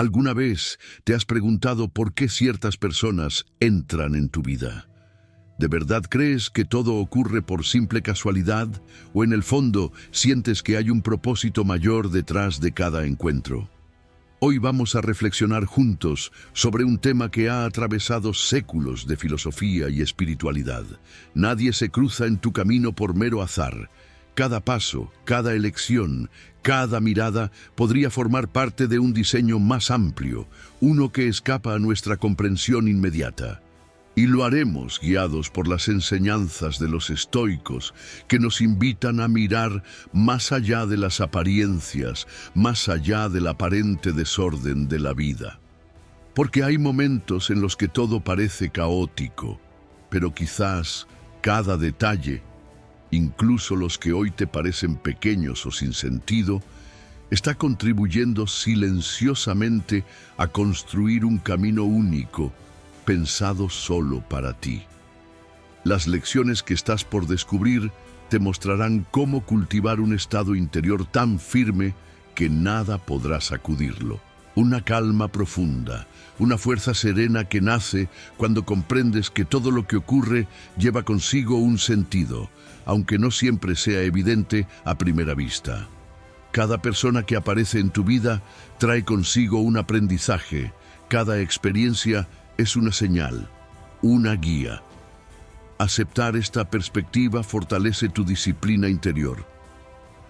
¿Alguna vez te has preguntado por qué ciertas personas entran en tu vida? ¿De verdad crees que todo ocurre por simple casualidad o en el fondo sientes que hay un propósito mayor detrás de cada encuentro? Hoy vamos a reflexionar juntos sobre un tema que ha atravesado séculos de filosofía y espiritualidad. Nadie se cruza en tu camino por mero azar. Cada paso, cada elección, cada mirada podría formar parte de un diseño más amplio, uno que escapa a nuestra comprensión inmediata. Y lo haremos guiados por las enseñanzas de los estoicos, que nos invitan a mirar más allá de las apariencias, más allá del aparente desorden de la vida. Porque hay momentos en los que todo parece caótico, pero quizás cada detalle, incluso los que hoy te parecen pequeños o sin sentido, está contribuyendo silenciosamente a construir un camino único, pensado solo para ti. Las lecciones que estás por descubrir te mostrarán cómo cultivar un estado interior tan firme que nada podrá sacudirlo. Una calma profunda, una fuerza serena que nace cuando comprendes que todo lo que ocurre lleva consigo un sentido, aunque no siempre sea evidente a primera vista. Cada persona que aparece en tu vida trae consigo un aprendizaje, cada experiencia es una señal, una guía. Aceptar esta perspectiva fortalece tu disciplina interior.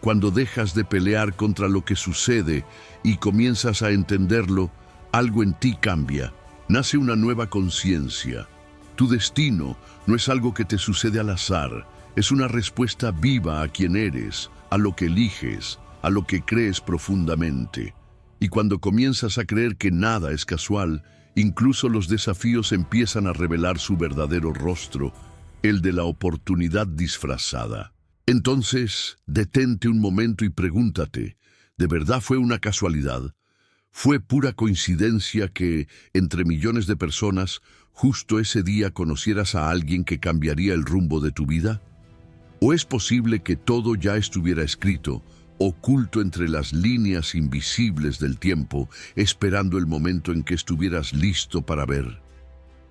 Cuando dejas de pelear contra lo que sucede y comienzas a entenderlo, algo en ti cambia. Nace una nueva conciencia. Tu destino no es algo que te sucede al azar, es una respuesta viva a quien eres, a lo que eliges, a lo que crees profundamente. Y cuando comienzas a creer que nada es casual, incluso los desafíos empiezan a revelar su verdadero rostro, el de la oportunidad disfrazada. Entonces, detente un momento y pregúntate, ¿de verdad fue una casualidad? ¿Fue pura coincidencia que, entre millones de personas, justo ese día conocieras a alguien que cambiaría el rumbo de tu vida? ¿O es posible que todo ya estuviera escrito, oculto entre las líneas invisibles del tiempo, esperando el momento en que estuvieras listo para ver?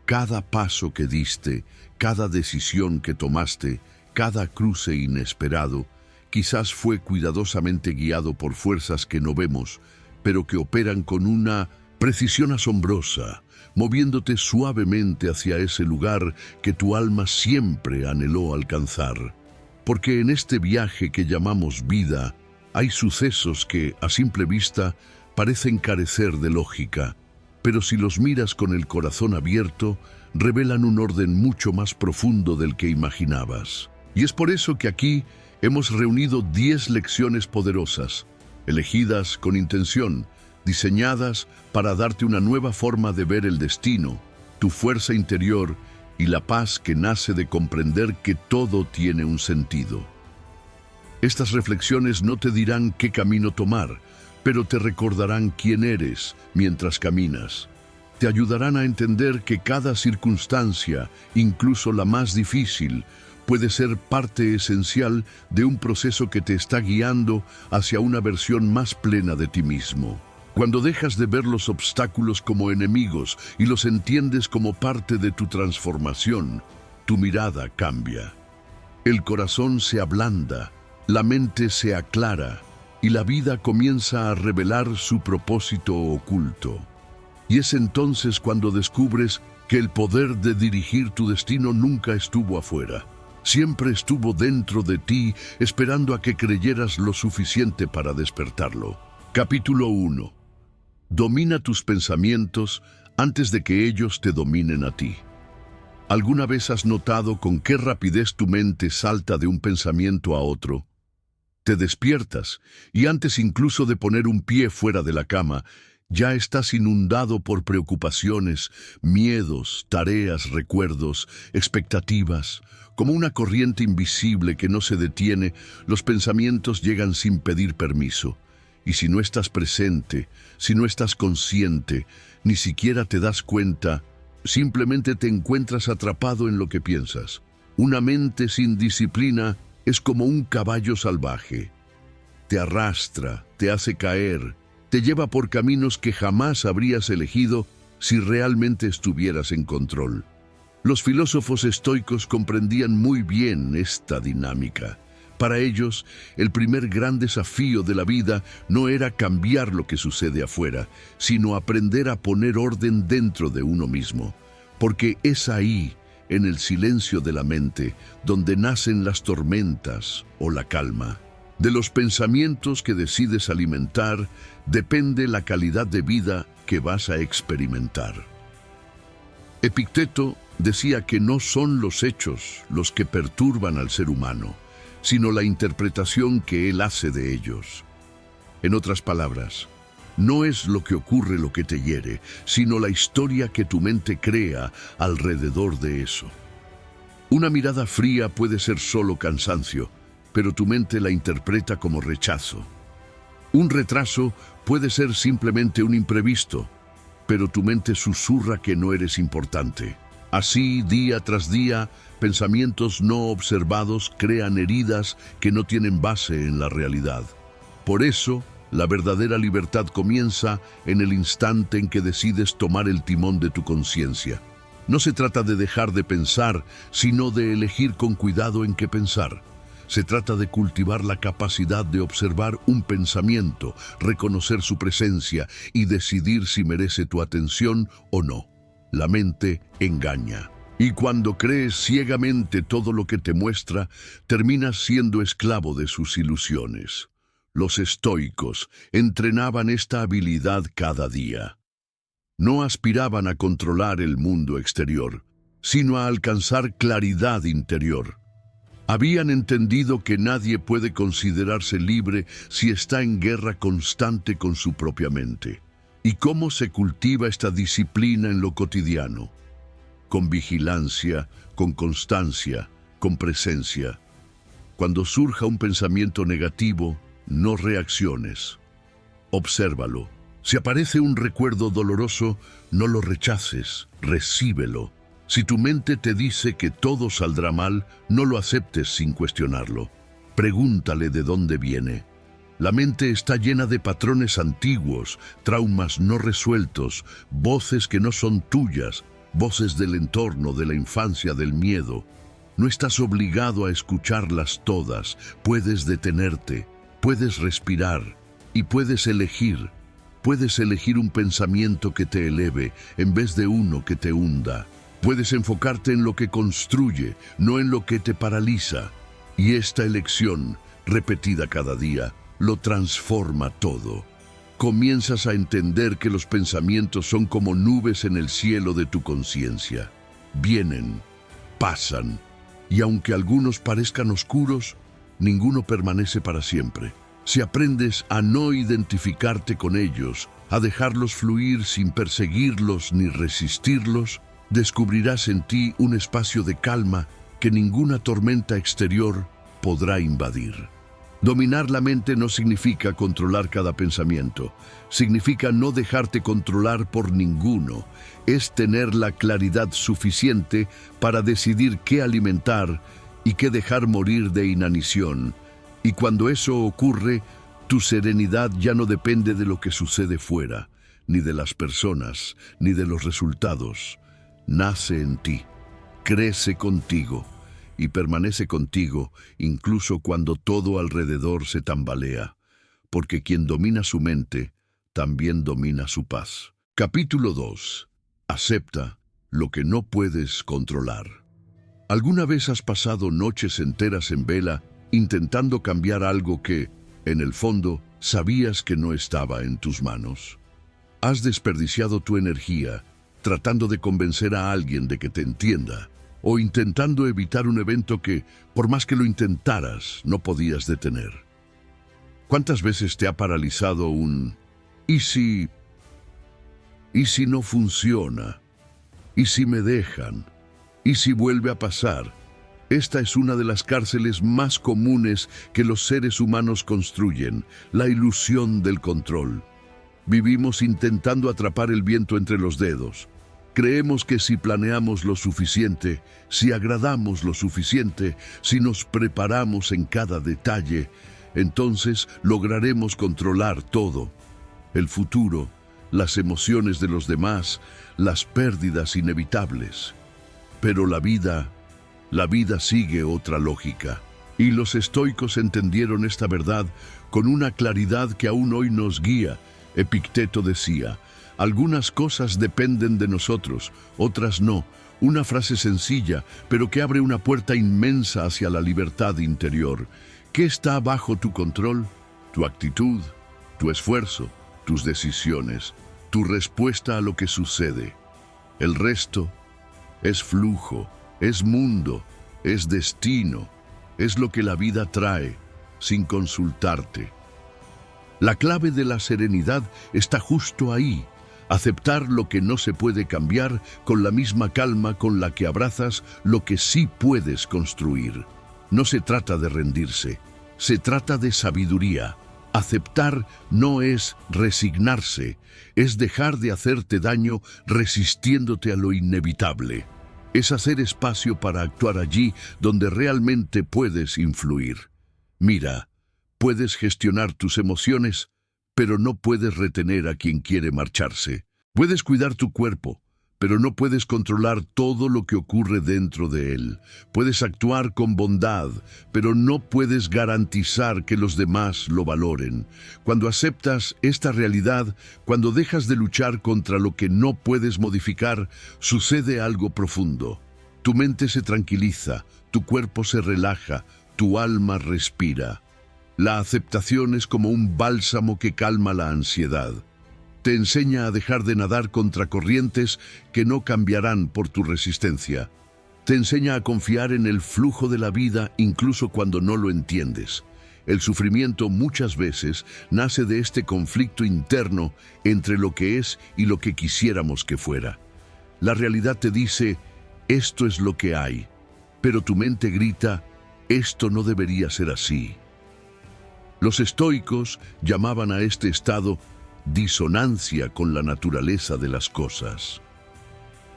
Cada paso que diste, cada decisión que tomaste, cada cruce inesperado, quizás fue cuidadosamente guiado por fuerzas que no vemos, pero que operan con una precisión asombrosa, moviéndote suavemente hacia ese lugar que tu alma siempre anheló alcanzar. Porque en este viaje que llamamos vida, hay sucesos que, a simple vista, parecen carecer de lógica, pero si los miras con el corazón abierto, revelan un orden mucho más profundo del que imaginabas. Y es por eso que aquí hemos reunido 10 lecciones poderosas, elegidas con intención, diseñadas para darte una nueva forma de ver el destino, tu fuerza interior y la paz que nace de comprender que todo tiene un sentido. Estas reflexiones no te dirán qué camino tomar, pero te recordarán quién eres mientras caminas. Te ayudarán a entender que cada circunstancia, incluso la más difícil, puede ser parte esencial de un proceso que te está guiando hacia una versión más plena de ti mismo. Cuando dejas de ver los obstáculos como enemigos y los entiendes como parte de tu transformación, tu mirada cambia. El corazón se ablanda, la mente se aclara y la vida comienza a revelar su propósito oculto. Y es entonces cuando descubres que el poder de dirigir tu destino nunca estuvo afuera. Siempre estuvo dentro de ti, esperando a que creyeras lo suficiente para despertarlo. Capítulo 1. Domina tus pensamientos antes de que ellos te dominen a ti. ¿Alguna vez has notado con qué rapidez tu mente salta de un pensamiento a otro? Te despiertas y antes incluso de poner un pie fuera de la cama, ya estás inundado por preocupaciones, miedos, tareas, recuerdos, expectativas. Como una corriente invisible que no se detiene, los pensamientos llegan sin pedir permiso. Y si no estás presente, si no estás consciente, ni siquiera te das cuenta, simplemente te encuentras atrapado en lo que piensas. Una mente sin disciplina es como un caballo salvaje. Te arrastra, te hace caer te lleva por caminos que jamás habrías elegido si realmente estuvieras en control. Los filósofos estoicos comprendían muy bien esta dinámica. Para ellos, el primer gran desafío de la vida no era cambiar lo que sucede afuera, sino aprender a poner orden dentro de uno mismo. Porque es ahí, en el silencio de la mente, donde nacen las tormentas o la calma. De los pensamientos que decides alimentar depende la calidad de vida que vas a experimentar. Epicteto decía que no son los hechos los que perturban al ser humano, sino la interpretación que él hace de ellos. En otras palabras, no es lo que ocurre lo que te hiere, sino la historia que tu mente crea alrededor de eso. Una mirada fría puede ser solo cansancio, pero tu mente la interpreta como rechazo. Un retraso puede ser simplemente un imprevisto, pero tu mente susurra que no eres importante. Así, día tras día, pensamientos no observados crean heridas que no tienen base en la realidad. Por eso, la verdadera libertad comienza en el instante en que decides tomar el timón de tu conciencia. No se trata de dejar de pensar, sino de elegir con cuidado en qué pensar. Se trata de cultivar la capacidad de observar un pensamiento, reconocer su presencia y decidir si merece tu atención o no. La mente engaña. Y cuando crees ciegamente todo lo que te muestra, terminas siendo esclavo de sus ilusiones. Los estoicos entrenaban esta habilidad cada día. No aspiraban a controlar el mundo exterior, sino a alcanzar claridad interior. Habían entendido que nadie puede considerarse libre si está en guerra constante con su propia mente. ¿Y cómo se cultiva esta disciplina en lo cotidiano? Con vigilancia, con constancia, con presencia. Cuando surja un pensamiento negativo, no reacciones. Obsérvalo. Si aparece un recuerdo doloroso, no lo rechaces, recíbelo. Si tu mente te dice que todo saldrá mal, no lo aceptes sin cuestionarlo. Pregúntale de dónde viene. La mente está llena de patrones antiguos, traumas no resueltos, voces que no son tuyas, voces del entorno, de la infancia, del miedo. No estás obligado a escucharlas todas, puedes detenerte, puedes respirar y puedes elegir. Puedes elegir un pensamiento que te eleve en vez de uno que te hunda. Puedes enfocarte en lo que construye, no en lo que te paraliza. Y esta elección, repetida cada día, lo transforma todo. Comienzas a entender que los pensamientos son como nubes en el cielo de tu conciencia. Vienen, pasan, y aunque algunos parezcan oscuros, ninguno permanece para siempre. Si aprendes a no identificarte con ellos, a dejarlos fluir sin perseguirlos ni resistirlos, descubrirás en ti un espacio de calma que ninguna tormenta exterior podrá invadir. Dominar la mente no significa controlar cada pensamiento, significa no dejarte controlar por ninguno. Es tener la claridad suficiente para decidir qué alimentar y qué dejar morir de inanición. Y cuando eso ocurre, tu serenidad ya no depende de lo que sucede fuera, ni de las personas, ni de los resultados. Nace en ti, crece contigo y permanece contigo incluso cuando todo alrededor se tambalea, porque quien domina su mente también domina su paz. Capítulo 2. Acepta lo que no puedes controlar. ¿Alguna vez has pasado noches enteras en vela intentando cambiar algo que, en el fondo, sabías que no estaba en tus manos? ¿Has desperdiciado tu energía tratando de convencer a alguien de que te entienda, o intentando evitar un evento que, por más que lo intentaras, no podías detener? ¿Cuántas veces te ha paralizado un ¿y si? ¿Y si no funciona? ¿Y si me dejan? ¿Y si vuelve a pasar? Esta es una de las cárceles más comunes que los seres humanos construyen, la ilusión del control. Vivimos intentando atrapar el viento entre los dedos. Creemos que si planeamos lo suficiente, si agradamos lo suficiente, si nos preparamos en cada detalle, entonces lograremos controlar todo. el futuro, las emociones de los demás, las pérdidas inevitables. Pero la vida sigue otra lógica. Y los estoicos entendieron esta verdad con una claridad que aún hoy nos guía. Epicteto decía: algunas cosas dependen de nosotros, otras no. Una frase sencilla, pero que abre una puerta inmensa hacia la libertad interior. ¿Qué está bajo tu control? Tu actitud, tu esfuerzo, tus decisiones, tu respuesta a lo que sucede. El resto es flujo, es mundo, es destino, es lo que la vida trae sin consultarte. La clave de la serenidad está justo ahí. Aceptar lo que no se puede cambiar con la misma calma con la que abrazas lo que sí puedes construir. No se trata de rendirse, se trata de sabiduría. Aceptar no es resignarse, es dejar de hacerte daño resistiéndote a lo inevitable. Es hacer espacio para actuar allí donde realmente puedes influir. Mira, puedes gestionar tus emociones, pero no puedes retener a quien quiere marcharse. Puedes cuidar tu cuerpo, pero no puedes controlar todo lo que ocurre dentro de él. Puedes actuar con bondad, pero no puedes garantizar que los demás lo valoren. Cuando aceptas esta realidad, cuando dejas de luchar contra lo que no puedes modificar, sucede algo profundo. Tu mente se tranquiliza, tu cuerpo se relaja, tu alma respira. La aceptación es como un bálsamo que calma la ansiedad. Te enseña a dejar de nadar contra corrientes que no cambiarán por tu resistencia. Te enseña a confiar en el flujo de la vida incluso cuando no lo entiendes. El sufrimiento muchas veces nace de este conflicto interno entre lo que es y lo que quisiéramos que fuera. La realidad te dice: esto es lo que hay, pero tu mente grita: esto no debería ser así. Los estoicos llamaban a este estado disonancia con la naturaleza de las cosas.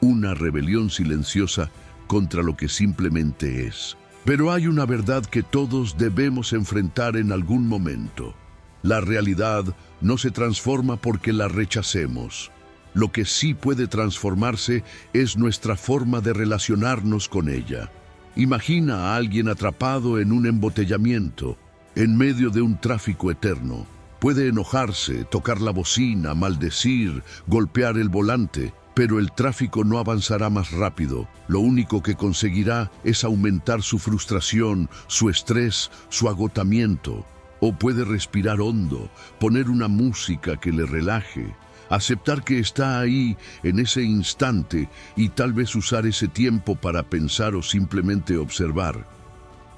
Una rebelión silenciosa contra lo que simplemente es. Pero hay una verdad que todos debemos enfrentar en algún momento. La realidad no se transforma porque la rechacemos. Lo que sí puede transformarse es nuestra forma de relacionarnos con ella. Imagina a alguien atrapado en un embotellamiento, en medio de un tráfico eterno. Puede enojarse, tocar la bocina, maldecir, golpear el volante, pero el tráfico no avanzará más rápido. Lo único que conseguirá es aumentar su frustración, su estrés, su agotamiento. O puede respirar hondo, poner una música que le relaje, aceptar que está ahí en ese instante y tal vez usar ese tiempo para pensar o simplemente observar.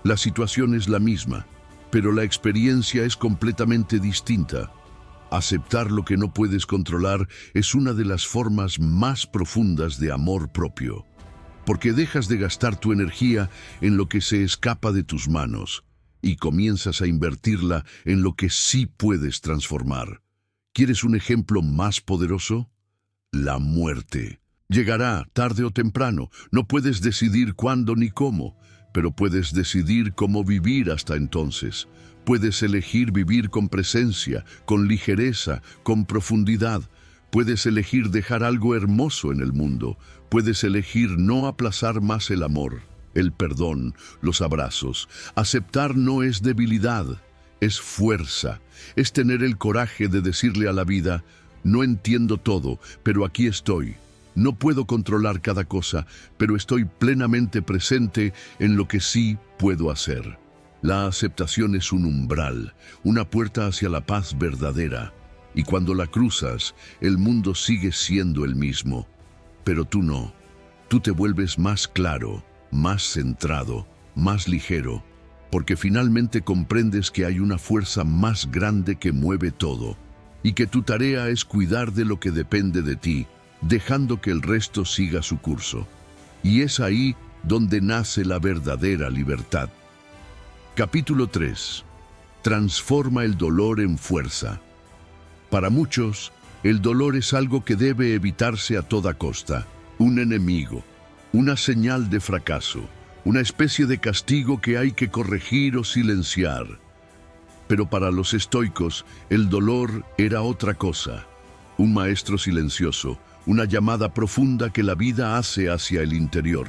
La situación es la misma, pero la experiencia es completamente distinta. Aceptar lo que no puedes controlar es una de las formas más profundas de amor propio, porque dejas de gastar tu energía en lo que se escapa de tus manos y comienzas a invertirla en lo que sí puedes transformar. ¿Quieres un ejemplo más poderoso? La muerte. Llegará tarde o temprano. No puedes decidir cuándo ni cómo, pero puedes decidir cómo vivir hasta entonces. Puedes elegir vivir con presencia, con ligereza, con profundidad. Puedes elegir dejar algo hermoso en el mundo. Puedes elegir no aplazar más el amor, el perdón, los abrazos. Aceptar no es debilidad, es fuerza. Es tener el coraje de decirle a la vida: no entiendo todo, pero aquí estoy. No puedo controlar cada cosa, pero estoy plenamente presente en lo que sí puedo hacer. La aceptación es un umbral, una puerta hacia la paz verdadera. Y cuando la cruzas, el mundo sigue siendo el mismo. Pero tú no. Tú te vuelves más claro, más centrado, más ligero, porque finalmente comprendes que hay una fuerza más grande que mueve todo, y que tu tarea es cuidar de lo que depende de ti, dejando que el resto siga su curso. Y es ahí donde nace la verdadera libertad. Capítulo 3. Transforma el dolor en fuerza. Para muchos, el dolor es algo que debe evitarse a toda costa, un enemigo, una señal de fracaso, una especie de castigo que hay que corregir o silenciar. Pero para los estoicos, el dolor era otra cosa. Un maestro silencioso, una llamada profunda que la vida hace hacia el interior,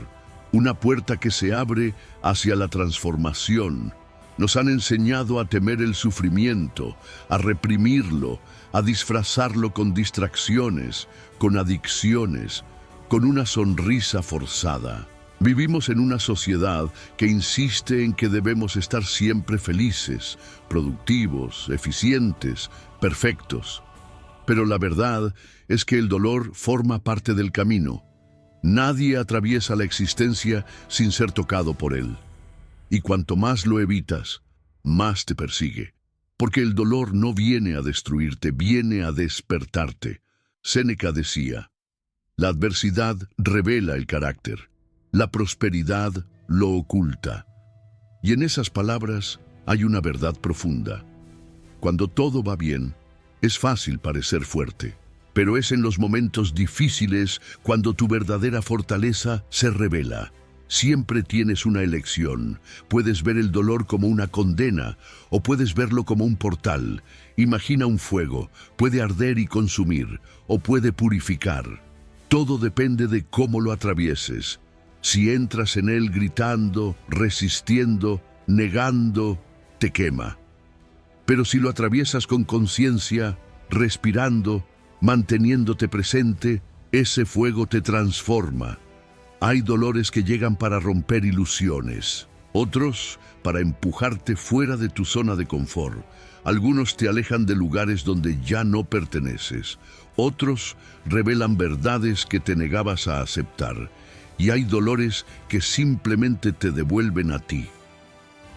una puerta que se abre hacia la transformación. Nos han enseñado a temer el sufrimiento, a reprimirlo, a disfrazarlo con distracciones, con adicciones, con una sonrisa forzada. Vivimos en una sociedad que insiste en que debemos estar siempre felices, productivos, eficientes, perfectos. Pero la verdad es que el dolor forma parte del camino. Nadie atraviesa la existencia sin ser tocado por él. Y cuanto más lo evitas, más te persigue. Porque el dolor no viene a destruirte, viene a despertarte. Séneca decía, la adversidad revela el carácter, la prosperidad lo oculta. Y en esas palabras hay una verdad profunda. Cuando todo va bien, es fácil parecer fuerte, pero es en los momentos difíciles cuando tu verdadera fortaleza se revela. Siempre tienes una elección. Puedes ver el dolor como una condena o puedes verlo como un portal. Imagina un fuego, puede arder y consumir o puede purificar. Todo depende de cómo lo atravieses. Si entras en él gritando, resistiendo, negando, te quema. Pero si lo atraviesas con conciencia, respirando, manteniéndote presente, ese fuego te transforma. Hay dolores que llegan para romper ilusiones, otros para empujarte fuera de tu zona de confort. Algunos te alejan de lugares donde ya no perteneces. Otros revelan verdades que te negabas a aceptar. Y hay dolores que simplemente te devuelven a ti.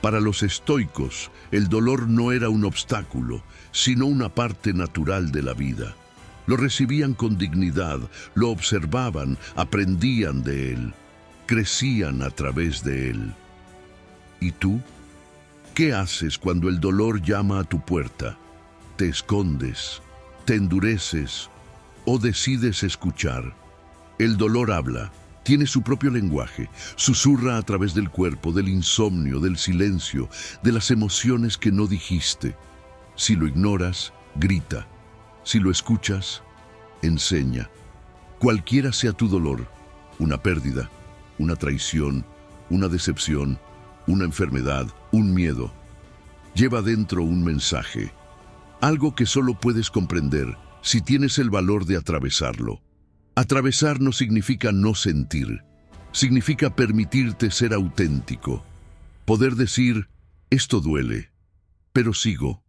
Para los estoicos, el dolor no era un obstáculo, sino una parte natural de la vida. Lo recibían con dignidad, lo observaban, aprendían de él, crecían a través de él. ¿Y tú? ¿Qué haces cuando el dolor llama a tu puerta? ¿Te escondes? ¿Te endureces? ¿O decides escuchar? El dolor habla, tiene su propio lenguaje, susurra a través del cuerpo, del insomnio, del silencio, de las emociones que no dijiste. Si lo ignoras, grita. Si lo escuchas, enseña. Cualquiera sea tu dolor, una pérdida, una traición, una decepción, una enfermedad, un miedo, lleva dentro un mensaje, algo que solo puedes comprender si tienes el valor de atravesarlo. Atravesar no significa no sentir, significa permitirte ser auténtico, poder decir, esto duele, pero sigo.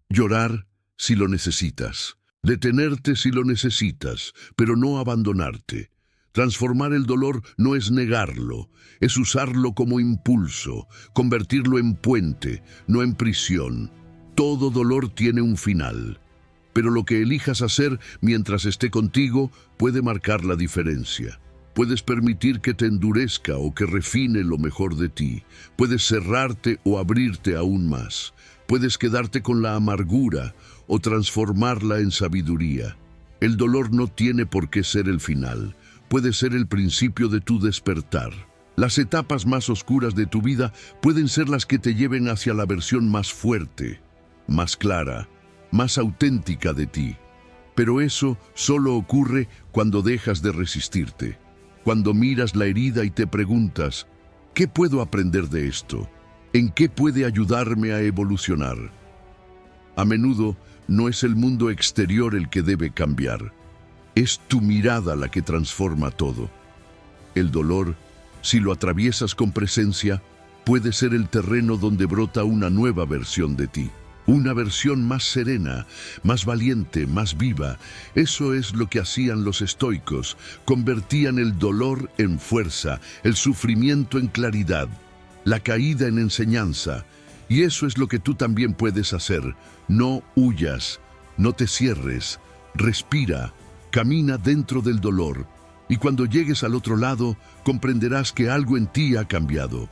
Llorar si lo necesitas, detenerte si lo necesitas, pero no abandonarte. Transformar el dolor no es negarlo, es usarlo como impulso, convertirlo en puente, no en prisión. Todo dolor tiene un final, pero lo que elijas hacer mientras esté contigo puede marcar la diferencia. Puedes permitir que te endurezca o que refine lo mejor de ti. Puedes cerrarte o abrirte aún más. Puedes quedarte con la amargura o transformarla en sabiduría. El dolor no tiene por qué ser el final. Puede ser el principio de tu despertar. Las etapas más oscuras de tu vida pueden ser las que te lleven hacia la versión más fuerte, más clara, más auténtica de ti. Pero eso solo ocurre cuando dejas de resistirte. Cuando miras la herida y te preguntas, ¿qué puedo aprender de esto? ¿En qué puede ayudarme a evolucionar? A menudo no es el mundo exterior el que debe cambiar. Es tu mirada la que transforma todo. El dolor, si lo atraviesas con presencia, puede ser el terreno donde brota una nueva versión de ti. Una versión más serena, más valiente, más viva. Eso es lo que hacían los estoicos. Convertían el dolor en fuerza, el sufrimiento en claridad, la caída en enseñanza. Y eso es lo que tú también puedes hacer. No huyas, no te cierres, respira, camina dentro del dolor. Y cuando llegues al otro lado, comprenderás que algo en ti ha cambiado.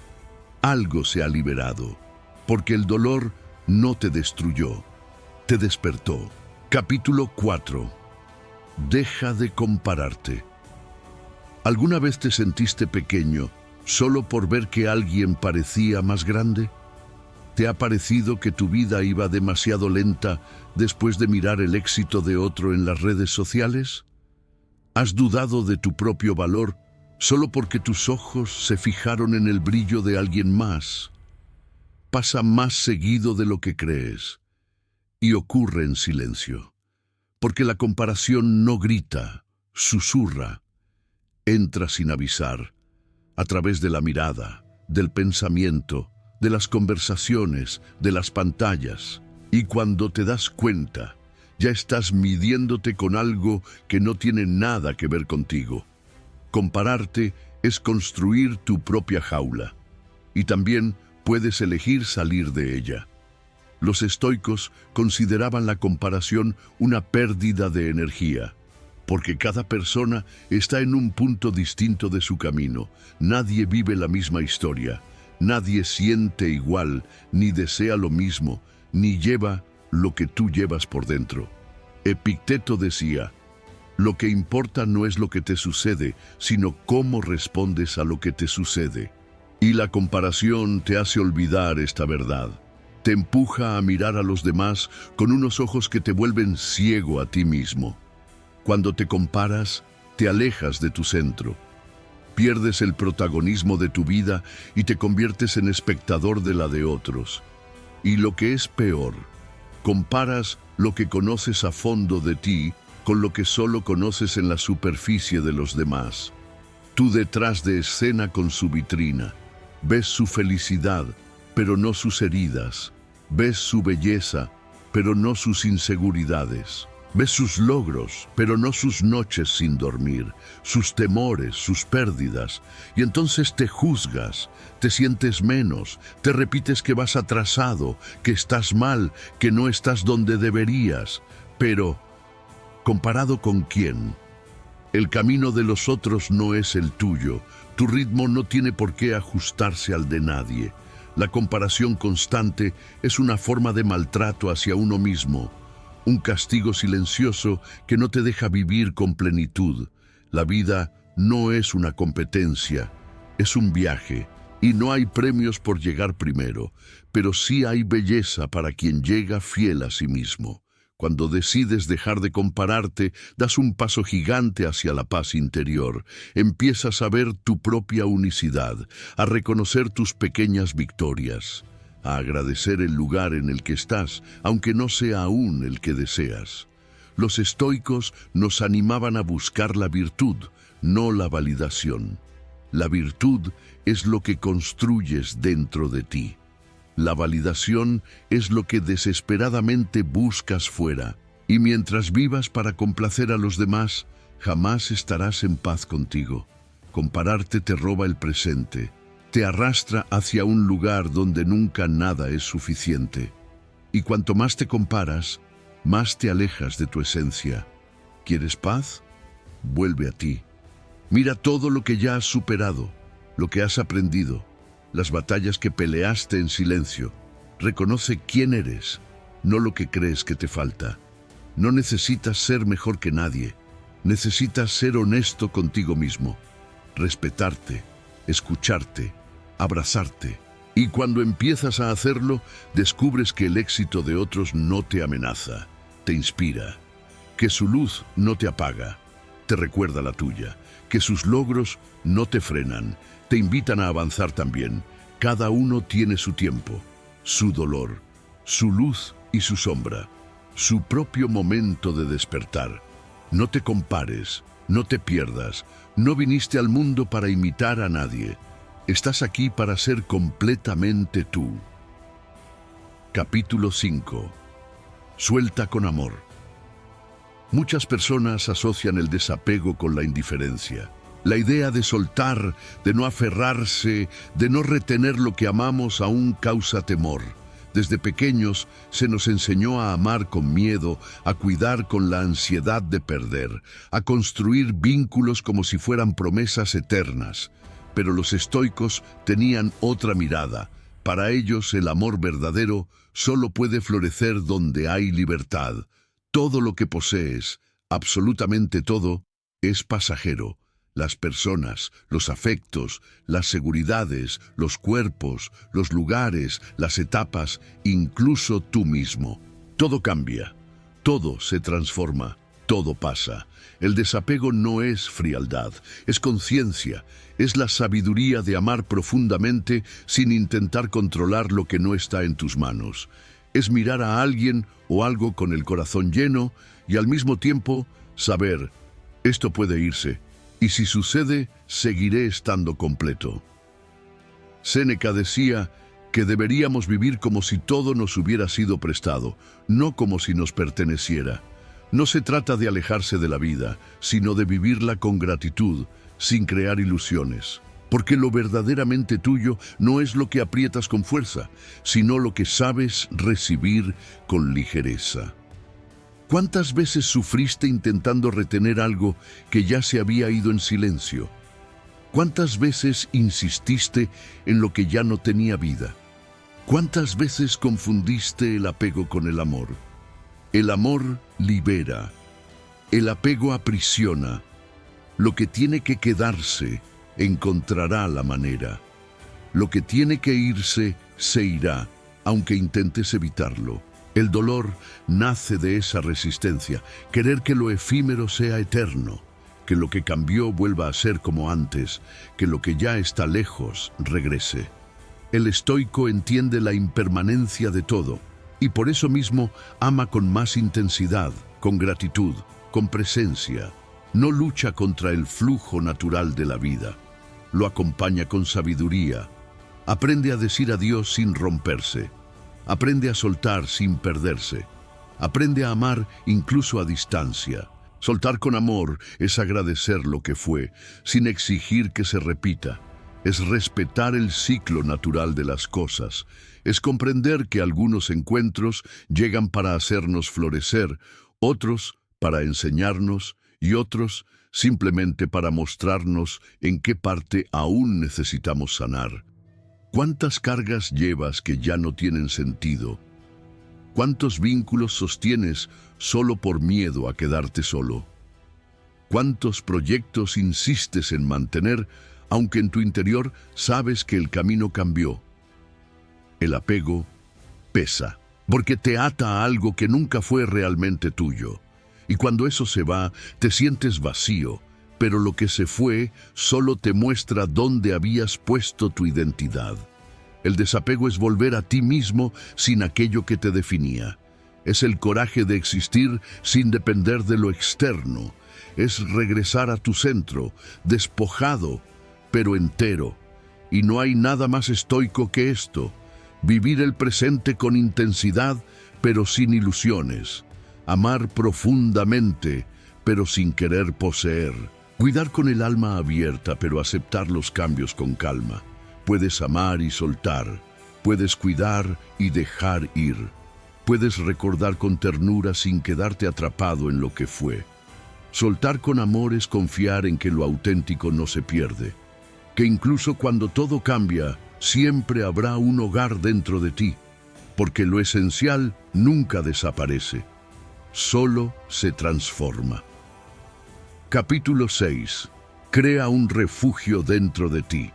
Algo se ha liberado. Porque el dolor no te destruyó, te despertó. Capítulo 4. Deja de compararte. ¿Alguna vez te sentiste pequeño solo por ver que alguien parecía más grande? ¿Te ha parecido que tu vida iba demasiado lenta después de mirar el éxito de otro en las redes sociales? ¿Has dudado de tu propio valor solo porque tus ojos se fijaron en el brillo de alguien más? Pasa más seguido de lo que crees y ocurre en silencio, porque la comparación no grita, susurra, entra sin avisar, a través de la mirada, del pensamiento, de las conversaciones, de las pantallas. Y cuando te das cuenta, ya estás midiéndote con algo que no tiene nada que ver contigo. Compararte es construir tu propia jaula, y también puedes elegir salir de ella. Los estoicos consideraban la comparación una pérdida de energía, porque cada persona está en un punto distinto de su camino. Nadie vive la misma historia, nadie siente igual, ni desea lo mismo, ni lleva lo que tú llevas por dentro. Epicteto decía: lo que importa no es lo que te sucede, sino cómo respondes a lo que te sucede. Y la comparación te hace olvidar esta verdad. Te empuja a mirar a los demás con unos ojos que te vuelven ciego a ti mismo. Cuando te comparas, te alejas de tu centro. Pierdes el protagonismo de tu vida y te conviertes en espectador de la de otros. Y lo que es peor, comparas lo que conoces a fondo de ti con lo que solo conoces en la superficie de los demás. Tú detrás de escena con su vitrina. Ves su felicidad, pero no sus heridas. Ves su belleza, pero no sus inseguridades. Ves sus logros, pero no sus noches sin dormir, sus temores, sus pérdidas. Y entonces te juzgas, te sientes menos, te repites que vas atrasado, que estás mal, que no estás donde deberías. Pero, ¿comparado con quién? El camino de los otros no es el tuyo. Tu ritmo no tiene por qué ajustarse al de nadie. La comparación constante es una forma de maltrato hacia uno mismo, un castigo silencioso que no te deja vivir con plenitud. La vida no es una competencia, es un viaje, y no hay premios por llegar primero, pero sí hay belleza para quien llega fiel a sí mismo. Cuando decides dejar de compararte, das un paso gigante hacia la paz interior. Empiezas a ver tu propia unicidad, a reconocer tus pequeñas victorias, a agradecer el lugar en el que estás, aunque no sea aún el que deseas. Los estoicos nos animaban a buscar la virtud, no la validación. La virtud es lo que construyes dentro de ti. La validación es lo que desesperadamente buscas fuera, y mientras vivas para complacer a los demás, jamás estarás en paz contigo. Compararte te roba el presente, te arrastra hacia un lugar donde nunca nada es suficiente. Y cuanto más te comparas, más te alejas de tu esencia. ¿Quieres paz? Vuelve a ti. Mira todo lo que ya has superado, lo que has aprendido, las batallas que peleaste en silencio. Reconoce quién eres, no lo que crees que te falta. No necesitas ser mejor que nadie. Necesitas ser honesto contigo mismo, respetarte, escucharte, abrazarte. Y cuando empiezas a hacerlo, descubres que el éxito de otros no te amenaza, te inspira, que su luz no te apaga, te recuerda la tuya, que sus logros no te frenan, te invitan a avanzar también. Cada uno tiene su tiempo, su dolor, su luz y su sombra, su propio momento de despertar. No te compares, no te pierdas, no viniste al mundo para imitar a nadie. Estás aquí para ser completamente tú. Capítulo 5. Suelta con amor. Muchas personas asocian el desapego con la indiferencia. La idea de soltar, de no aferrarse, de no retener lo que amamos aún causa temor. Desde pequeños se nos enseñó a amar con miedo, a cuidar con la ansiedad de perder, a construir vínculos como si fueran promesas eternas. Pero los estoicos tenían otra mirada. Para ellos el amor verdadero solo puede florecer donde hay libertad. Todo lo que posees, absolutamente todo, es pasajero. las personas, los afectos, las seguridades, los cuerpos, los lugares, las etapas, incluso tú mismo. Todo cambia, todo se transforma, todo pasa. El desapego no es frialdad, es conciencia, es la sabiduría de amar profundamente sin intentar controlar lo que no está en tus manos. Es mirar a alguien o algo con el corazón lleno y al mismo tiempo saber, esto puede irse, y si sucede, seguiré estando completo. Séneca decía que deberíamos vivir como si todo nos hubiera sido prestado, no como si nos perteneciera. No se trata de alejarse de la vida, sino de vivirla con gratitud, sin crear ilusiones. Porque lo verdaderamente tuyo no es lo que aprietas con fuerza, sino lo que sabes recibir con ligereza. ¿Cuántas veces sufriste intentando retener algo que ya se había ido en silencio? ¿Cuántas veces insististe en lo que ya no tenía vida? ¿Cuántas veces confundiste el apego con el amor? El amor libera, el apego aprisiona. Lo que tiene que quedarse encontrará la manera. Lo que tiene que irse se irá, aunque intentes evitarlo. El dolor nace de esa resistencia, querer que lo efímero sea eterno, que lo que cambió vuelva a ser como antes, que lo que ya está lejos regrese. El estoico entiende la impermanencia de todo y por eso mismo ama con más intensidad, con gratitud, con presencia. No lucha contra el flujo natural de la vida, lo acompaña con sabiduría. Aprende a decir adiós sin romperse. Aprende a soltar sin perderse. Aprende a amar incluso a distancia. Soltar con amor es agradecer lo que fue, sin exigir que se repita. Es respetar el ciclo natural de las cosas. Es comprender que algunos encuentros llegan para hacernos florecer, otros para enseñarnos y otros simplemente para mostrarnos en qué parte aún necesitamos sanar. ¿Cuántas cargas llevas que ya no tienen sentido? ¿Cuántos vínculos sostienes solo por miedo a quedarte solo? ¿Cuántos proyectos insistes en mantener, aunque en tu interior sabes que el camino cambió? El apego pesa, porque te ata a algo que nunca fue realmente tuyo. Y cuando eso se va, te sientes vacío, pero lo que se fue solo te muestra dónde habías puesto tu identidad. El desapego es volver a ti mismo sin aquello que te definía. Es el coraje de existir sin depender de lo externo. Es regresar a tu centro, despojado, pero entero. Y no hay nada más estoico que esto. Vivir el presente con intensidad, pero sin ilusiones. Amar profundamente, pero sin querer poseer. Cuidar con el alma abierta, pero aceptar los cambios con calma. Puedes amar y soltar. Puedes cuidar y dejar ir. Puedes recordar con ternura sin quedarte atrapado en lo que fue. Soltar con amor es confiar en que lo auténtico no se pierde. Que incluso cuando todo cambia, siempre habrá un hogar dentro de ti. Porque lo esencial nunca desaparece. Solo se transforma. Capítulo 6. Crea un refugio dentro de ti.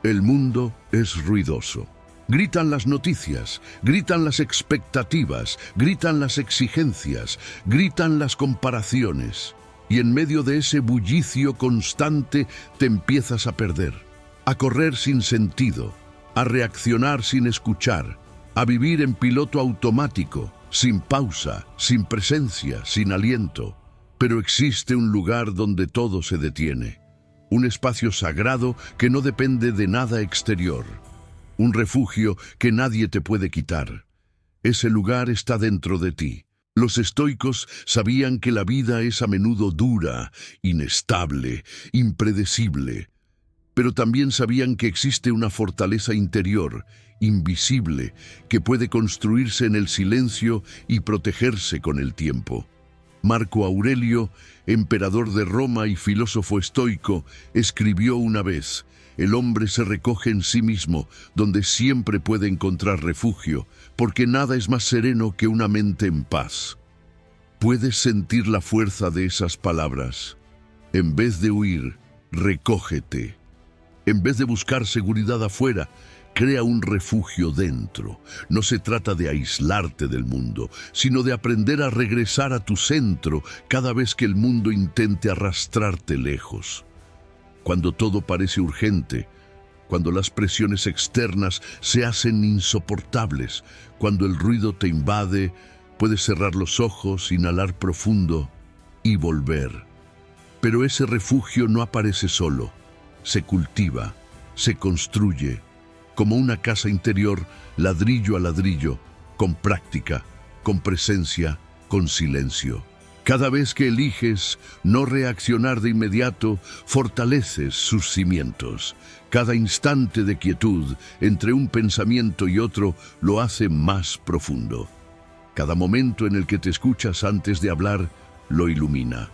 El mundo es ruidoso. Gritan las noticias, gritan las expectativas, gritan las exigencias, gritan las comparaciones. Y en medio de ese bullicio constante te empiezas a perder, a correr sin sentido, a reaccionar sin escuchar, a vivir en piloto automático, sin pausa, sin presencia, sin aliento. Pero existe un lugar donde todo se detiene, un espacio sagrado que no depende de nada exterior, un refugio que nadie te puede quitar. Ese lugar está dentro de ti. Los estoicos sabían que la vida es a menudo dura, inestable, impredecible, pero también sabían que existe una fortaleza interior, invisible, que puede construirse en el silencio y protegerse con el tiempo. Marco Aurelio, emperador de Roma y filósofo estoico, escribió una vez: el hombre se recoge en sí mismo, donde siempre puede encontrar refugio, porque nada es más sereno que una mente en paz. ¿Puedes sentir la fuerza de esas palabras? En vez de huir, recógete. En vez de buscar seguridad afuera, crea un refugio dentro. No se trata de aislarte del mundo, sino de aprender a regresar a tu centro cada vez que el mundo intente arrastrarte lejos. Cuando todo parece urgente, cuando las presiones externas se hacen insoportables, cuando el ruido te invade, puedes cerrar los ojos, inhalar profundo y volver. Pero ese refugio no aparece solo, se cultiva, se construye, como una casa interior, ladrillo a ladrillo, con práctica, con presencia, con silencio. Cada vez que eliges no reaccionar de inmediato, fortaleces sus cimientos. Cada instante de quietud entre un pensamiento y otro lo hace más profundo. Cada momento en el que te escuchas antes de hablar lo ilumina.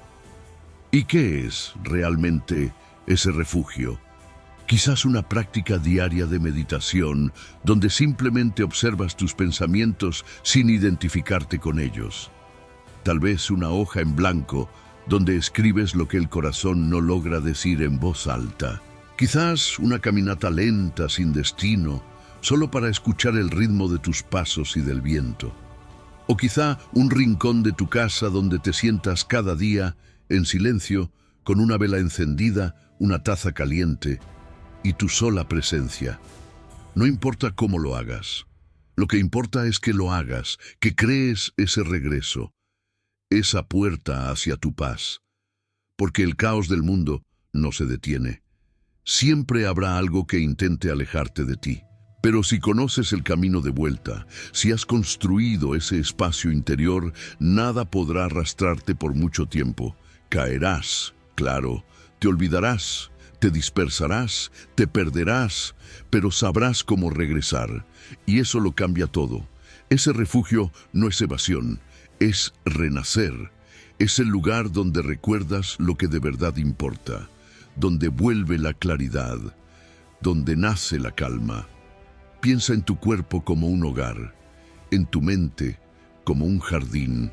¿Y qué es realmente ese refugio? Quizás una práctica diaria de meditación donde simplemente observas tus pensamientos sin identificarte con ellos. Tal vez una hoja en blanco donde escribes lo que el corazón no logra decir en voz alta. Quizás una caminata lenta, sin destino, solo para escuchar el ritmo de tus pasos y del viento. O quizá un rincón de tu casa donde te sientas cada día en silencio, con una vela encendida, una taza caliente y tu sola presencia. No importa cómo lo hagas. Lo que importa es que lo hagas, que crees ese regreso, esa puerta hacia tu paz. Porque el caos del mundo no se detiene. Siempre habrá algo que intente alejarte de ti. Pero si conoces el camino de vuelta, si has construido ese espacio interior, nada podrá arrastrarte por mucho tiempo. Caerás, claro, te olvidarás, te dispersarás, te perderás, pero sabrás cómo regresar. Y eso lo cambia todo. Ese refugio no es evasión, es renacer. Es el lugar donde recuerdas lo que de verdad importa, donde vuelve la claridad, donde nace la calma. Piensa en tu cuerpo como un hogar, en tu mente como un jardín,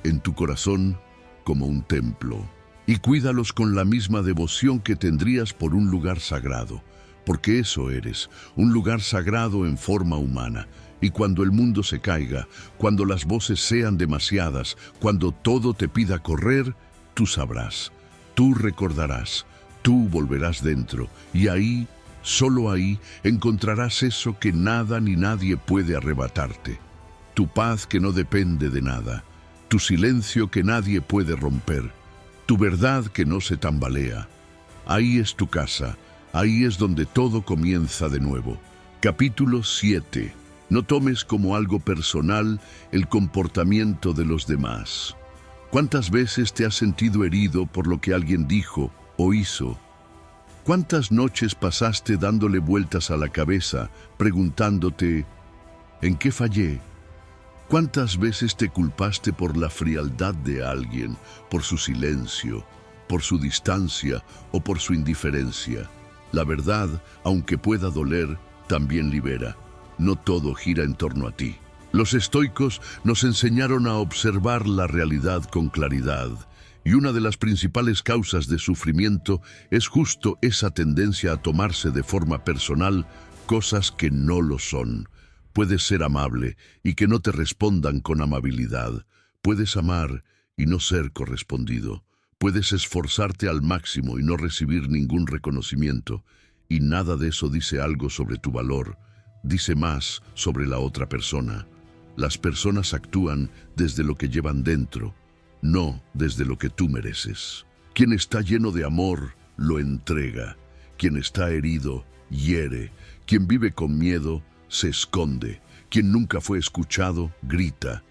en tu corazón como un templo. Y cuídalos con la misma devoción que tendrías por un lugar sagrado, porque eso eres, un lugar sagrado en forma humana. Y cuando el mundo se caiga, cuando las voces sean demasiadas, cuando todo te pida correr, tú sabrás, tú recordarás, tú volverás dentro, y ahí, solo ahí, encontrarás eso que nada ni nadie puede arrebatarte. Tu paz que no depende de nada, tu silencio que nadie puede romper, tu verdad que no se tambalea. Ahí es tu casa, ahí es donde todo comienza de nuevo. Capítulo 7. No tomes como algo personal el comportamiento de los demás. ¿Cuántas veces te has sentido herido por lo que alguien dijo o hizo? ¿Cuántas noches pasaste dándole vueltas a la cabeza, preguntándote, ¿en qué fallé? ¿Cuántas veces te culpaste por la frialdad de alguien, por su silencio, por su distancia o por su indiferencia? La verdad, aunque pueda doler, también libera. No todo gira en torno a ti. Los estoicos nos enseñaron a observar la realidad con claridad, y una de las principales causas de sufrimiento es justo esa tendencia a tomarse de forma personal cosas que no lo son. Puedes ser amable y que no te respondan con amabilidad. Puedes amar y no ser correspondido. Puedes esforzarte al máximo y no recibir ningún reconocimiento. Y nada de eso dice algo sobre tu valor. Dice más sobre la otra persona. Las personas actúan desde lo que llevan dentro, no desde lo que tú mereces. Quien está lleno de amor, lo entrega. Quien está herido, hiere. Quien vive con miedo, se esconde. Quien nunca fue escuchado, grita.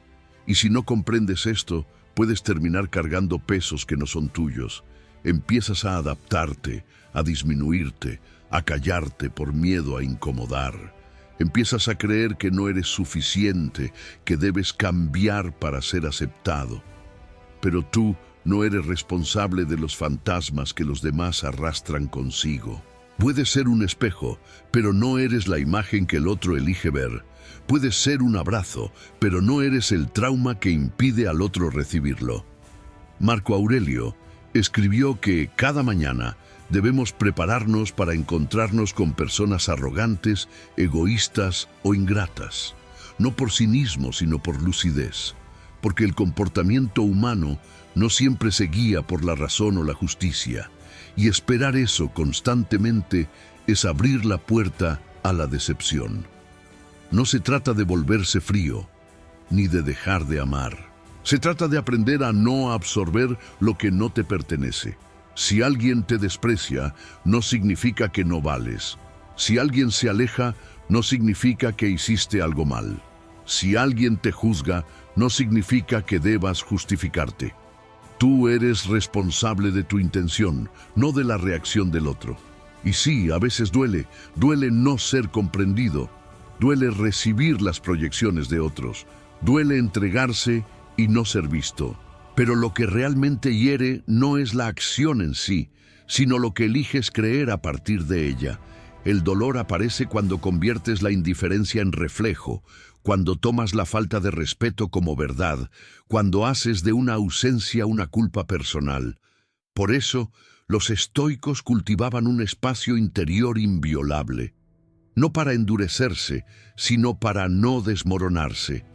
Y si no comprendes esto, puedes terminar cargando pesos que no son tuyos. Empiezas a adaptarte, a disminuirte, a callarte por miedo a incomodar. Empiezas a creer que no eres suficiente, que debes cambiar para ser aceptado. Pero tú no eres responsable de los fantasmas que los demás arrastran consigo. Puedes ser un espejo, pero no eres la imagen que el otro elige ver. Puedes ser un abrazo, pero no eres el trauma que impide al otro recibirlo. Marco Aurelio, escribió que cada mañana debemos prepararnos para encontrarnos con personas arrogantes, egoístas o ingratas, no por cinismo, sino por lucidez, porque el comportamiento humano no siempre se guía por la razón o la justicia, y esperar eso constantemente es abrir la puerta a la decepción. No se trata de volverse frío, ni de dejar de amar. Se trata de aprender a no absorber lo que no te pertenece. Si alguien te desprecia, no significa que no vales. Si alguien se aleja, no significa que hiciste algo mal. Si alguien te juzga, no significa que debas justificarte. Tú eres responsable de tu intención, no de la reacción del otro. Y sí, a veces duele no ser comprendido, duele recibir las proyecciones de otros, duele entregarse y no ser visto. Pero lo que realmente hiere no es la acción en sí, sino lo que eliges creer a partir de ella. El dolor aparece cuando conviertes la indiferencia en reflejo, cuando tomas la falta de respeto como verdad, cuando haces de una ausencia una culpa personal. Por eso, los estoicos cultivaban un espacio interior inviolable, no para endurecerse, sino para no desmoronarse.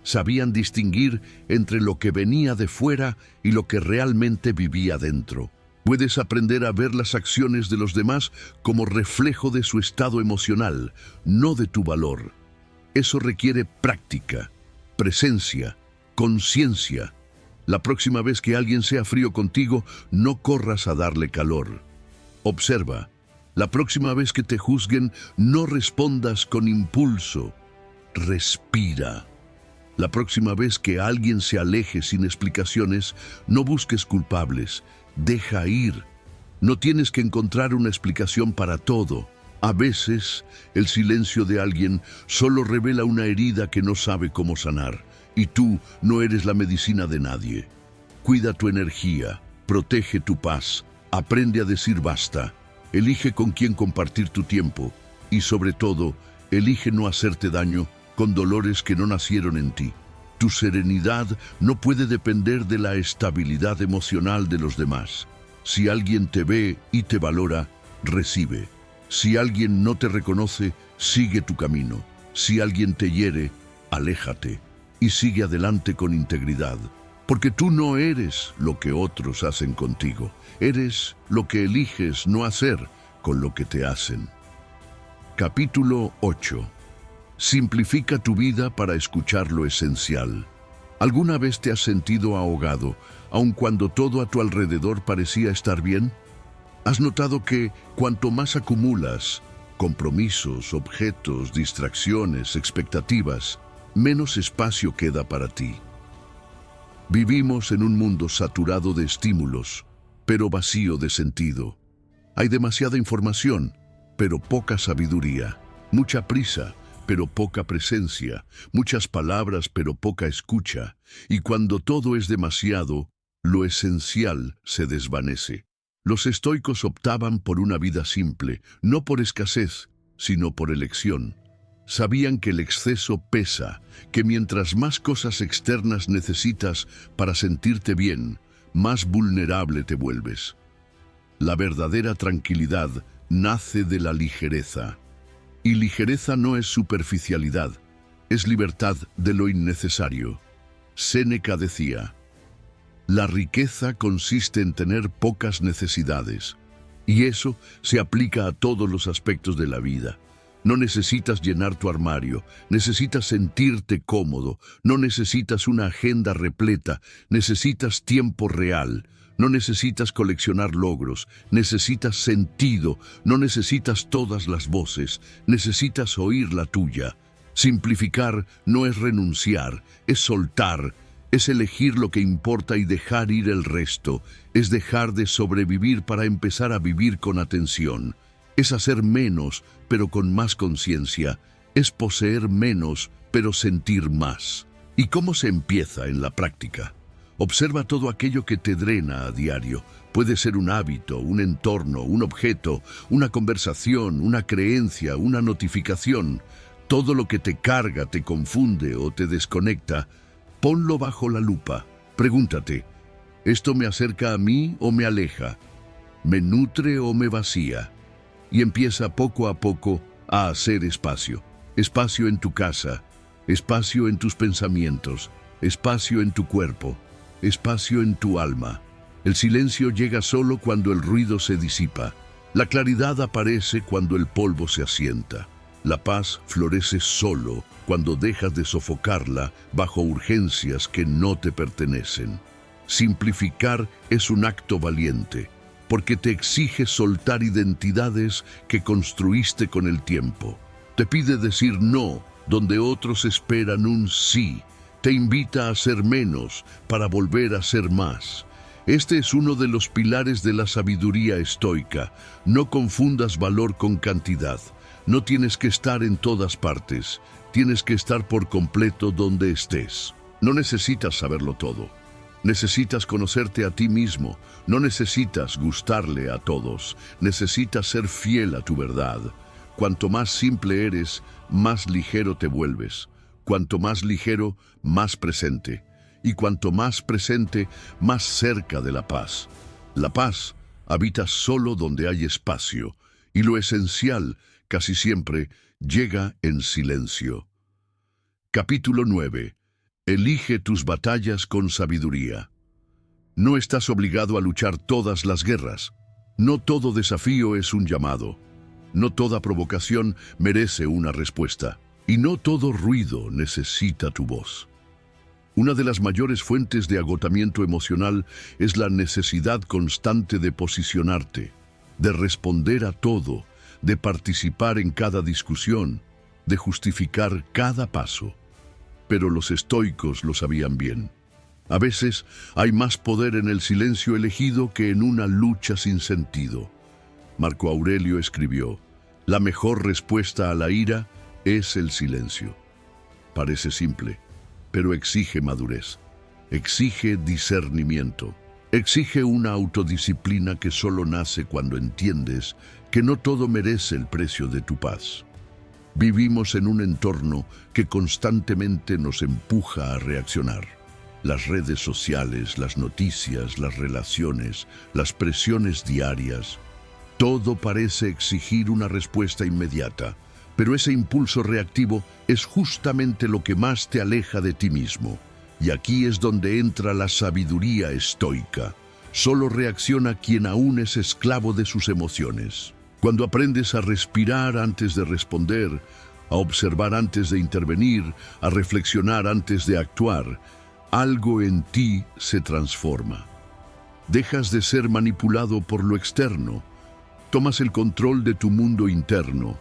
Sabían distinguir entre lo que venía de fuera y lo que realmente vivía dentro. Puedes aprender a ver las acciones de los demás como reflejo de su estado emocional, no de tu valor. Eso requiere práctica, presencia, conciencia. La próxima vez que alguien sea frío contigo, no corras a darle calor. Observa. La próxima vez que te juzguen, no respondas con impulso. Respira. La próxima vez que alguien se aleje sin explicaciones, no busques culpables. Deja ir. No tienes que encontrar una explicación para todo. A veces, el silencio de alguien solo revela una herida que no sabe cómo sanar. Y tú no eres la medicina de nadie. Cuida tu energía, protege tu paz, aprende a decir basta, elige con quién compartir tu tiempo y, sobre todo, elige no hacerte daño con dolores que no nacieron en ti. Tu serenidad no puede depender de la estabilidad emocional de los demás. Si alguien te ve y te valora, recibe. Si alguien no te reconoce, sigue tu camino. Si alguien te hiere, aléjate y sigue adelante con integridad. Porque tú no eres lo que otros hacen contigo. Eres lo que eliges no hacer con lo que te hacen. Capítulo 8. Simplifica tu vida para escuchar lo esencial. ¿Alguna vez te has sentido ahogado, aun cuando todo a tu alrededor parecía estar bien? ¿Has notado que cuanto más acumulas, compromisos, objetos, distracciones, expectativas, menos espacio queda para ti? Vivimos en un mundo saturado de estímulos, pero vacío de sentido. Hay demasiada información, pero poca sabiduría, mucha prisa, pero poca presencia, muchas palabras, pero poca escucha, y cuando todo es demasiado, lo esencial se desvanece. Los estoicos optaban por una vida simple, no por escasez, sino por elección. Sabían que el exceso pesa, que mientras más cosas externas necesitas para sentirte bien, más vulnerable te vuelves. La verdadera tranquilidad nace de la ligereza. Y ligereza no es superficialidad, es libertad de lo innecesario. Séneca decía, la riqueza consiste en tener pocas necesidades, y eso se aplica a todos los aspectos de la vida. No necesitas llenar tu armario, necesitas sentirte cómodo, no necesitas una agenda repleta, necesitas tiempo real. No necesitas coleccionar logros, necesitas sentido, no necesitas todas las voces, necesitas oír la tuya. Simplificar no es renunciar, es soltar, es elegir lo que importa y dejar ir el resto, es dejar de sobrevivir para empezar a vivir con atención. Es hacer menos, pero con más conciencia, es poseer menos, pero sentir más. ¿Y cómo se empieza en la práctica? Observa todo aquello que te drena a diario. Puede ser un hábito, un entorno, un objeto, una conversación, una creencia, una notificación. Todo lo que te carga, te confunde o te desconecta, ponlo bajo la lupa. Pregúntate, ¿Esto me acerca a mí o me aleja? ¿Me nutre o me vacía? Y empieza poco a poco a hacer espacio. Espacio en tu casa, espacio en tus pensamientos, espacio en tu cuerpo, espacio en tu alma. El silencio llega solo cuando el ruido se disipa. La claridad aparece cuando el polvo se asienta. La paz florece solo cuando dejas de sofocarla bajo urgencias que no te pertenecen. Simplificar es un acto valiente, porque te exige soltar identidades que construiste con el tiempo. Te pide decir no donde otros esperan un sí. Te invita a ser menos para volver a ser más. Este es uno de los pilares de la sabiduría estoica. No confundas valor con cantidad. No tienes que estar en todas partes. Tienes que estar por completo donde estés. No necesitas saberlo todo. Necesitas conocerte a ti mismo. No necesitas gustarle a todos. Necesitas ser fiel a tu verdad. Cuanto más simple eres, más ligero te vuelves. Cuanto más ligero, más presente. Y cuanto más presente, más cerca de la paz. La paz habita solo donde hay espacio, y lo esencial, casi siempre, llega en silencio. Capítulo 9. Elige tus batallas con sabiduría. No estás obligado a luchar todas las guerras. No todo desafío es un llamado. No toda provocación merece una respuesta. Y no todo ruido necesita tu voz. Una de las mayores fuentes de agotamiento emocional es la necesidad constante de posicionarte, de responder a todo, de participar en cada discusión, de justificar cada paso. Pero los estoicos lo sabían bien. A veces hay más poder en el silencio elegido que en una lucha sin sentido. Marco Aurelio escribió: la mejor respuesta a la ira es el silencio. Parece simple, pero exige madurez, exige discernimiento, exige una autodisciplina que solo nace cuando entiendes que no todo merece el precio de tu paz. Vivimos en un entorno que constantemente nos empuja a reaccionar. Las redes sociales, las noticias, las relaciones, las presiones diarias, todo parece exigir una respuesta inmediata, pero ese impulso reactivo es justamente lo que más te aleja de ti mismo. Y aquí es donde entra la sabiduría estoica. Solo reacciona quien aún es esclavo de sus emociones. Cuando aprendes a respirar antes de responder, a observar antes de intervenir, a reflexionar antes de actuar, algo en ti se transforma. Dejas de ser manipulado por lo externo. Tomas el control de tu mundo interno.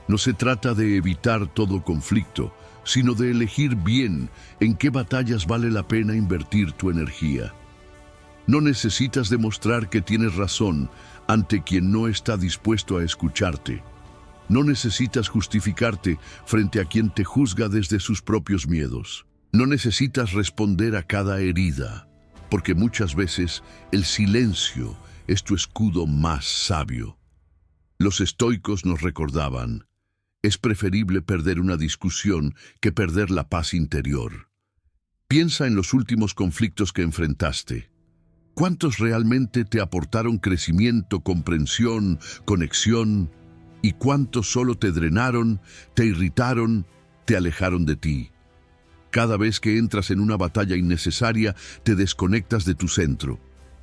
No se trata de evitar todo conflicto, sino de elegir bien en qué batallas vale la pena invertir tu energía. No necesitas demostrar que tienes razón ante quien no está dispuesto a escucharte. No necesitas justificarte frente a quien te juzga desde sus propios miedos. No necesitas responder a cada herida, porque muchas veces el silencio es tu escudo más sabio. Los estoicos nos recordaban: es preferible perder una discusión que perder la paz interior. Piensa en los últimos conflictos que enfrentaste. ¿Cuántos realmente te aportaron crecimiento, comprensión, conexión? ¿Y cuántos solo te drenaron, te irritaron, te alejaron de ti? Cada vez que entras en una batalla innecesaria, te desconectas de tu centro.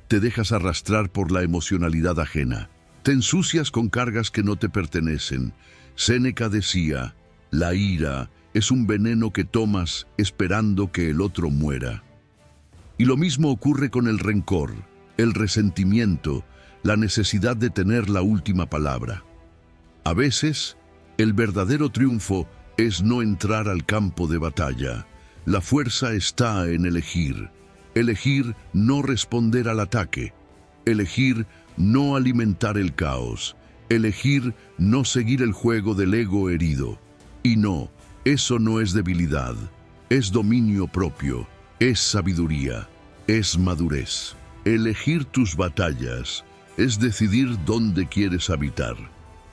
Te dejas arrastrar por la emocionalidad ajena. Te ensucias con cargas que no te pertenecen. Séneca decía: la ira es un veneno que tomas esperando que el otro muera. Y lo mismo ocurre con el rencor, el resentimiento, la necesidad de tener la última palabra. A veces, el verdadero triunfo es no entrar al campo de batalla. La fuerza está en elegir. Elegir no responder al ataque. Elegir no alimentar el caos. Elegir no seguir el juego del ego herido. Y no, eso no es debilidad, es dominio propio, es sabiduría, es madurez. Elegir tus batallas es decidir dónde quieres habitar.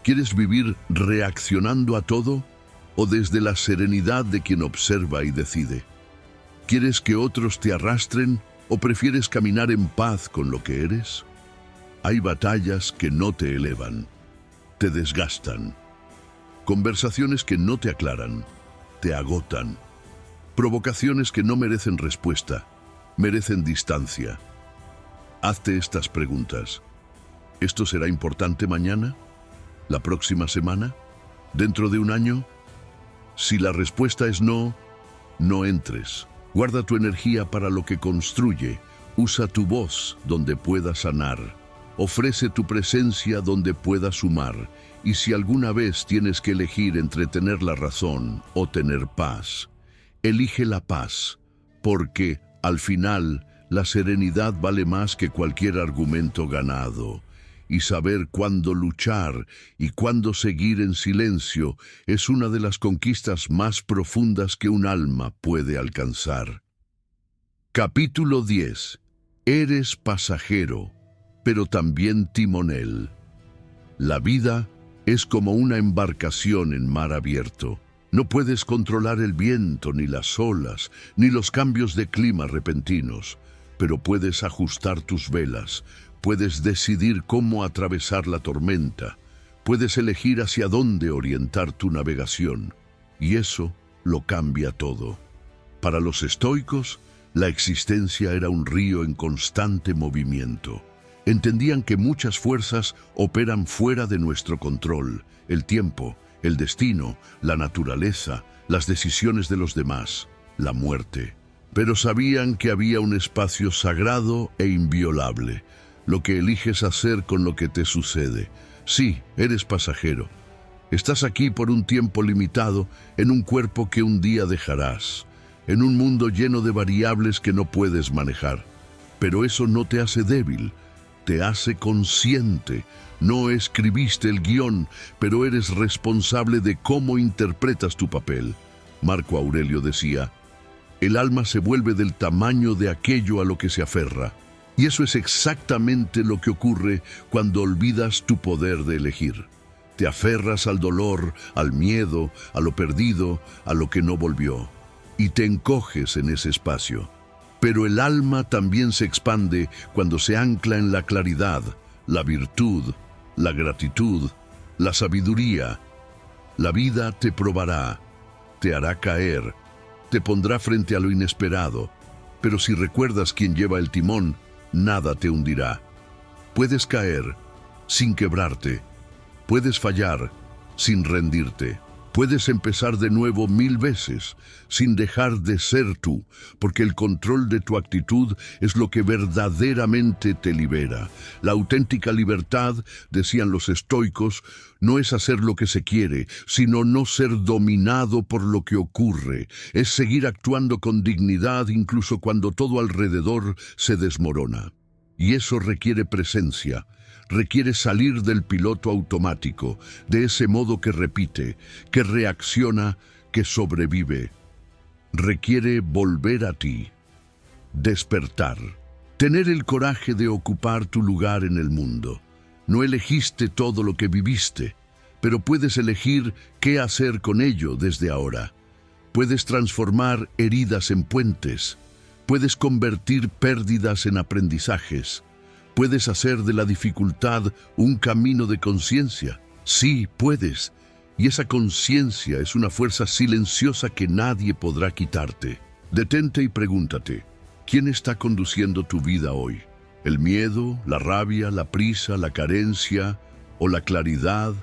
¿Quieres vivir reaccionando a todo o desde la serenidad de quien observa y decide? ¿Quieres que otros te arrastren ¿O prefieres caminar en paz con lo que eres? Hay batallas que no te elevan, te desgastan. Conversaciones que no te aclaran, te agotan. Provocaciones que no merecen respuesta, merecen distancia. Hazte estas preguntas. ¿Esto será importante mañana? ¿La próxima semana? ¿Dentro de un año? Si la respuesta es no, no entres. Guarda tu energía para lo que construye. Usa tu voz donde pueda sanar. Ofrece tu presencia donde pueda sumar. Y si alguna vez tienes que elegir entre tener la razón o tener paz, elige la paz, porque, al final, la serenidad vale más que cualquier argumento ganado. Y saber cuándo luchar y cuándo seguir en silencio es una de las conquistas más profundas que un alma puede alcanzar. Capítulo 10. Eres pasajero, pero también timonel. La vida es como una embarcación en mar abierto. No puedes controlar el viento, ni las olas, ni los cambios de clima repentinos, pero puedes ajustar tus velas, puedes decidir cómo atravesar la tormenta, puedes elegir hacia dónde orientar tu navegación, y eso lo cambia todo. Para los estoicos, la existencia era un río en constante movimiento. Entendían que muchas fuerzas operan fuera de nuestro control: el tiempo, el destino, la naturaleza, las decisiones de los demás, la muerte. Pero sabían que había un espacio sagrado e inviolable, lo que eliges hacer con lo que te sucede. Sí, eres pasajero. Estás aquí por un tiempo limitado, en un cuerpo que un día dejarás, en un mundo lleno de variables que no puedes manejar. Pero eso no te hace débil, te hace consciente. No escribiste el guión, pero eres responsable de cómo interpretas tu papel. Marco Aurelio decía: el alma se vuelve del tamaño de aquello a lo que se aferra. Y eso es exactamente lo que ocurre cuando olvidas tu poder de elegir. Te aferras al dolor, al miedo, a lo perdido, a lo que no volvió, y te encoges en ese espacio. Pero el alma también se expande cuando se ancla en la claridad, la virtud, la gratitud, la sabiduría. La vida te probará, te hará caer, te pondrá frente a lo inesperado, pero si recuerdas quién lleva el timón, nada te hundirá. Puedes caer sin quebrarte, puedes fallar sin rendirte. Puedes empezar de nuevo 1000 veces, sin dejar de ser tú, porque el control de tu actitud es lo que verdaderamente te libera. La auténtica libertad, decían los estoicos, no es hacer lo que se quiere, sino no ser dominado por lo que ocurre. Es seguir actuando con dignidad incluso cuando todo alrededor se desmorona. Y eso requiere presencia. Requiere salir del piloto automático, de ese modo que repite, que reacciona, que sobrevive. Requiere volver a ti, despertar, tener el coraje de ocupar tu lugar en el mundo. No elegiste todo lo que viviste, pero puedes elegir qué hacer con ello desde ahora. Puedes transformar heridas en puentes, puedes convertir pérdidas en aprendizajes. ¿Puedes hacer de la dificultad un camino de conciencia? Sí, puedes. Y esa conciencia es una fuerza silenciosa que nadie podrá quitarte. Detente y pregúntate, ¿quién está conduciendo tu vida hoy? ¿El miedo, la rabia, la prisa, la carencia o la claridad,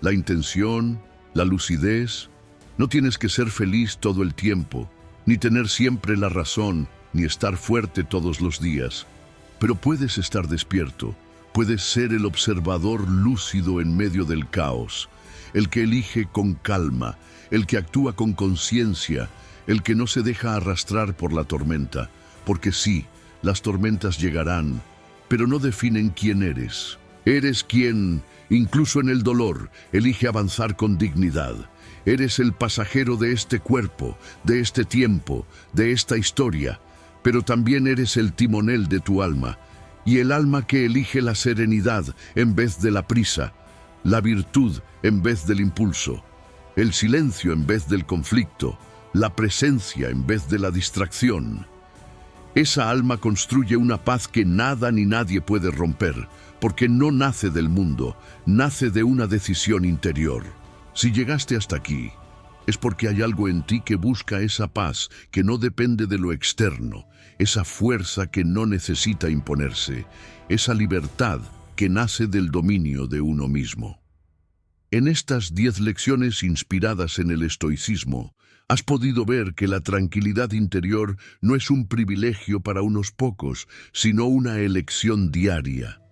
la intención, la lucidez? No tienes que ser feliz todo el tiempo, ni tener siempre la razón, ni estar fuerte todos los días. Pero puedes estar despierto, puedes ser el observador lúcido en medio del caos, el que elige con calma, el que actúa con conciencia, el que no se deja arrastrar por la tormenta, porque sí, las tormentas llegarán, pero no definen quién eres. Eres quien, incluso en el dolor, elige avanzar con dignidad. Eres el pasajero de este cuerpo, de este tiempo, de esta historia, pero también eres el timonel de tu alma, y el alma que elige la serenidad en vez de la prisa, la virtud en vez del impulso, el silencio en vez del conflicto, la presencia en vez de la distracción. Esa alma construye una paz que nada ni nadie puede romper, porque no nace del mundo, nace de una decisión interior. Si llegaste hasta aquí, es porque hay algo en ti que busca esa paz que no depende de lo externo, esa fuerza que no necesita imponerse, esa libertad que nace del dominio de uno mismo. En estas 10 lecciones inspiradas en el estoicismo, has podido ver que la tranquilidad interior no es un privilegio para unos pocos, sino una elección diaria,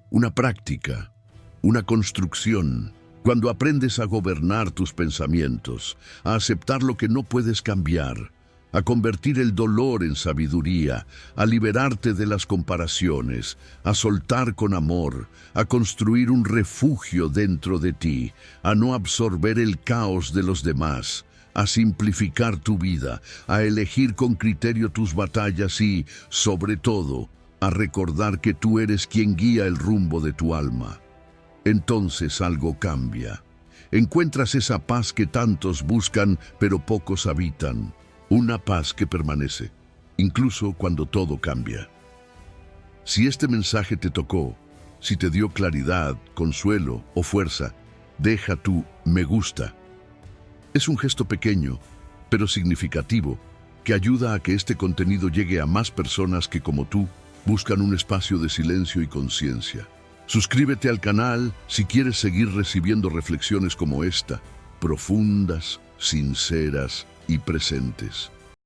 una práctica, una construcción. Cuando aprendes a gobernar tus pensamientos, a aceptar lo que no puedes cambiar, a convertir el dolor en sabiduría, a liberarte de las comparaciones, a soltar con amor, a construir un refugio dentro de ti, a no absorber el caos de los demás, a simplificar tu vida, a elegir con criterio tus batallas y, sobre todo, a recordar que tú eres quien guía el rumbo de tu alma. Entonces algo cambia. Encuentras esa paz que tantos buscan, pero pocos habitan. Una paz que permanece, incluso cuando todo cambia. Si este mensaje te tocó, si te dio claridad, consuelo o fuerza, deja tu me gusta. Es un gesto pequeño, pero significativo, que ayuda a que este contenido llegue a más personas que, como tú, buscan un espacio de silencio y conciencia. Suscríbete al canal si quieres seguir recibiendo reflexiones como esta, profundas, sinceras y presentes.